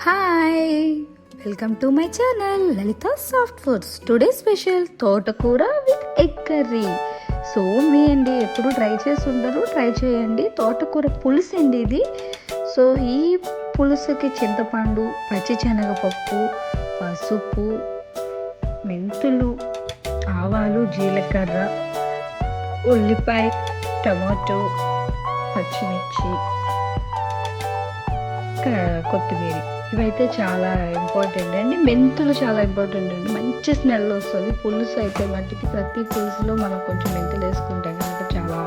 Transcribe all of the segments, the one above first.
Hi, welcome to my channel Lalitha soft foods. Today special తోటకూర with egg curry. So మీ అండి ఎప్పుడు try చేసి ఉండరు, ట్రై చేయండి. తోటకూర పులుసు అండి ఇది. సో ఈ పులుసుకి చింతపండు, పచ్చిశనగపప్పు, పసుపు, మెంతులు, ఆవాలు, జీలకర్ర, ఉల్లిపాయ, టమాటో, పచ్చిమిర్చి, కొత్తిమీర ఇవైతే చాలా ఇంపార్టెంట్ అండి. మెంతులు చాలా ఇంపార్టెంట్ అండి, మంచి స్మెల్ వస్తుంది. పులుసు అయితే మట్టికి ప్రతి పులుసులో మనం కొంచెం మెంతులు వేసుకుంటే కనుక చాలా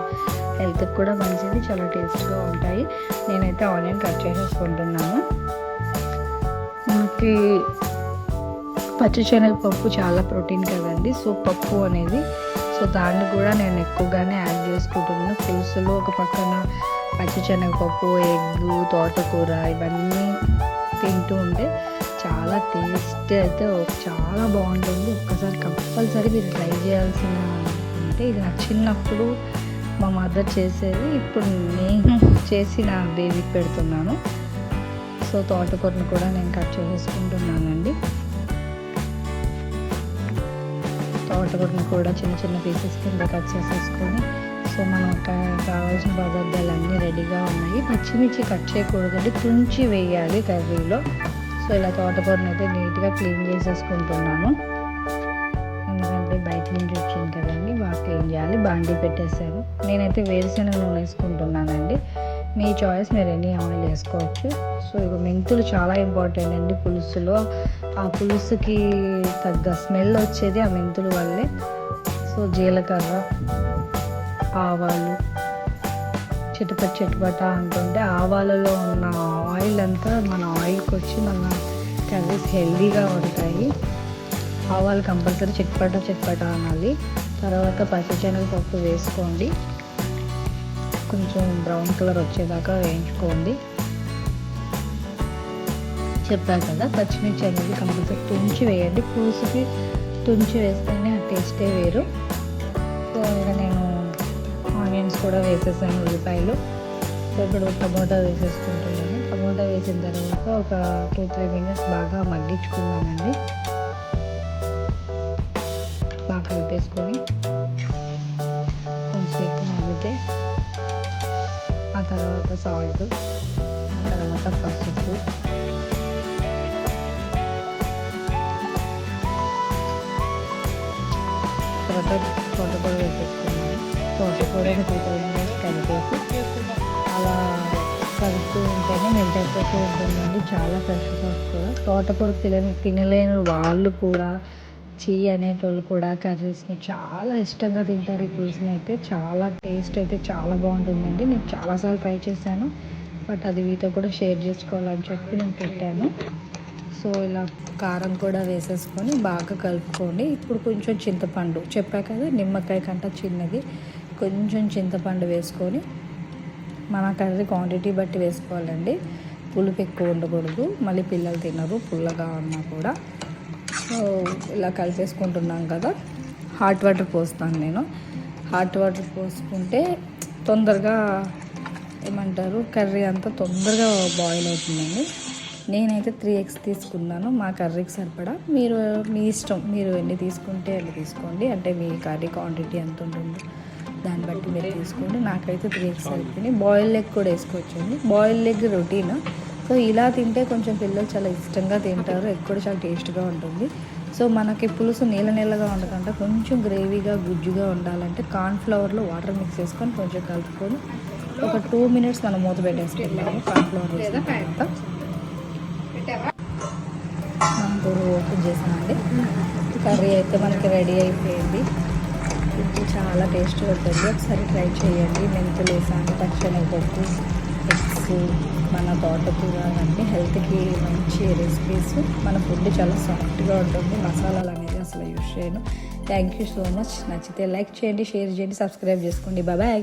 హెల్త్కి కూడా మంచిది, చాలా టేస్ట్గా ఉంటాయి. నేనైతే ఆనియన్ కట్ చేసేసుకుంటున్నాను. మనకి పచ్చిశనగపప్పు చాలా ప్రోటీన్ కదండి. సో పప్పు అనేది, సో దాన్ని కూడా నేను ఎక్కువగానే యాడ్ చేసుకుంటున్నాను పులుసులో. ఒక పక్కన పచ్చిశనగపప్పు, ఎగ్గు, తోటకూర ఇవన్నీ తింటూ ఉంటే చాలా టేస్ట్ అయితే చాలా బాగుంటుంది. ఒక్కసారి కంపల్సరీ మీరు ట్రై చేయాల్సిన అంటే ఇది నాకు చిన్నప్పుడు మా మదర్ చేసేది, ఇప్పుడు నేను చేసి నా బేబీకి పెడుతున్నాను. సో తోటకూరను కూడా నేను కట్ చేసేసుకుంటున్నానండి. తోటకూరను కూడా చిన్న చిన్న పీసెస్ కింద కట్ చేసేసుకొని, సో మనకు కావాల్సిన పదార్థాలు రెడీగా ఉన్నాయి. పచ్చిమిర్చి కట్ చేయకూడదండి, తుంచి వేయాలి కర్రీలో. సో ఇలా తోటకూరను అయితే నీట్గా క్లీన్ చేసేసుకుంటున్నాను, ఎందుకంటే బయట నుంచి వచ్చింది కదండి, బాగా క్లీన్ చేయాలి. బాండీ పెట్టేసాను. నేనైతే వేరుశనగ నూనె వేసుకుంటున్నానండి. మీ చాయిస్, మీరు ఎన్ని ఆయిల్ వేసుకోవచ్చు. సో ఇక మెంతులు చాలా ఇంపార్టెంట్ అండి పులుసులో. ఆ పులుసుకి తగ్గ స్మెల్ వచ్చేది ఆ మెంతుల వల్లే. సో జీలకర్ర, ఆవాలు చిటపట అంటుంటే ఆవాలలో ఉన్న ఆయిల్ అంతా మన ఆయిల్కి వచ్చి మన కర్రీస్ హెల్దీగా ఉంటాయి. ఆవాలు కంపల్సరీ చిటపట అనాలి. తర్వాత పచ్చిశనగపప్పు వేసుకోండి, కొంచెం బ్రౌన్ కలర్ వచ్చేదాకా వేయించుకోండి. చెప్పాను కదా, పచ్చిమిర్చి అనేది కంపల్సరీ తుంచి వేయండి. పులుసుకి తుంచి వేస్తేనే ఆ టేస్టే వేరు. సో ఇంకా నేను ఆనియన్స్ కూడా వేసేసాను, ఉల్లిపాయలు. సో ఇప్పుడు టమోటా వేసేసుకుంటున్నాను. టమోటా వేసిన తర్వాత ఒక 2-3 మినిట్స్ బాగా మగ్గించుకున్నానండి. బాగా కలిపేసుకొని కొంచెం మగ్గితే ఆ తర్వాత సాల్ట్, ఆ తర్వాత పసుపు, తర్వాత తోటకూర వేసేసుకున్నాను. తోటకూర 2-3 మినిట్స్ కలిపేసి అలా కలుపుతూ ఉంటేనే మెల్టైపోతూ ఉంటుందండి. చాలా ఫ్రెష్గా వస్తుంది. తోటకూర తినలేని వాళ్ళు కూడా, అనేటోళ్ళు కూడా కర్రీస్ని చాలా ఇష్టంగా తింటారు. ఈ పులుసుని అయితే చాలా టేస్ట్ అయితే చాలా బాగుంటుందండి. నేను చాలాసార్లు ట్రై చేశాను, బట్ అది మీతో కూడా షేర్ చేసుకోవాలని చెప్పి నేను పెట్టాను. సో ఇలా కారం కూడా వేసేసుకొని బాగా కలుపుకోండి. ఇప్పుడు కొంచెం చింతపండు, చెప్పా కదా నిమ్మకాయ కంట చిన్నది, కొంచెం చింతపండు వేసుకొని మన కర్రీ క్వాంటిటీ బట్టి వేసుకోవాలండి. పులుపు ఎక్కువ ఉండకూడదు, మళ్ళీ పిల్లలు తినరు పుల్లగా ఉన్నా కూడా. సో ఇలా కలిపేసుకుంటున్నాం కదా. హాట్ వాటర్ పోస్తాను నేను. హాట్ వాటర్ పోసుకుంటే తొందరగా కర్రీ అంతా తొందరగా బాయిల్ అవుతుందండి. నేనైతే 3 eggs తీసుకున్నాను మా కర్రీకి సరిపడా. మీరు మీ ఇష్టం, మీరు ఎన్ని తీసుకుంటే అన్ని తీసుకోండి. అంటే మీ కర్రీ క్వాంటిటీ ఎంత ఉంటుందో దాన్ని బట్టి మీరు తీసుకోండి. నాకైతే 3 eggs సరిపోయినాయి. బాయిల్డ్ ఎగ్ కూడా వేసుకోవచ్చండి. Boiled egg routine. సో ఇలా తింటే కొంచెం పిల్లలు చాలా ఇష్టంగా తింటారు. ఎగ్ కూడా చాలా టేస్ట్గా ఉంటుంది. సో మనకి పులుసు నీళ్ళగా ఉండకుండా కొంచెం గ్రేవీగా, గుజ్జుగా ఉండాలంటే కార్న్ఫ్లవర్లో వాటర్ మిక్స్ చేసుకొని కొంచెం కలుపుకొని ఒక 2 minutes మనం మూత పెట్టేసుకుంటాము. కార్న్ఫ్లవర్ వేసిన తర్వాత మనం ఓపెన్ చేసామండి. కర్రీ అయితే మనకి రెడీ అయిపోయింది. ఇది చాలా టేస్ట్గా ఉంటుంది, ఒకసారి ట్రై చేయండి. మెంతులు వేసాను, పచ్చిశనగపప్పు, ఎగ్స్, మన తోటకూర అన్నీ హెల్త్కి మంచి రెసిపీస్. మన ఫుడ్ చాలా సాఫ్ట్గా ఉంటుంది. మసాలాలు అనేది అసలు యూజ్ చేయను. Thank you so much. నచ్చితే లైక్ చేయండి, షేర్ చేయండి, సబ్స్క్రైబ్ చేసుకోండి. బాయ్.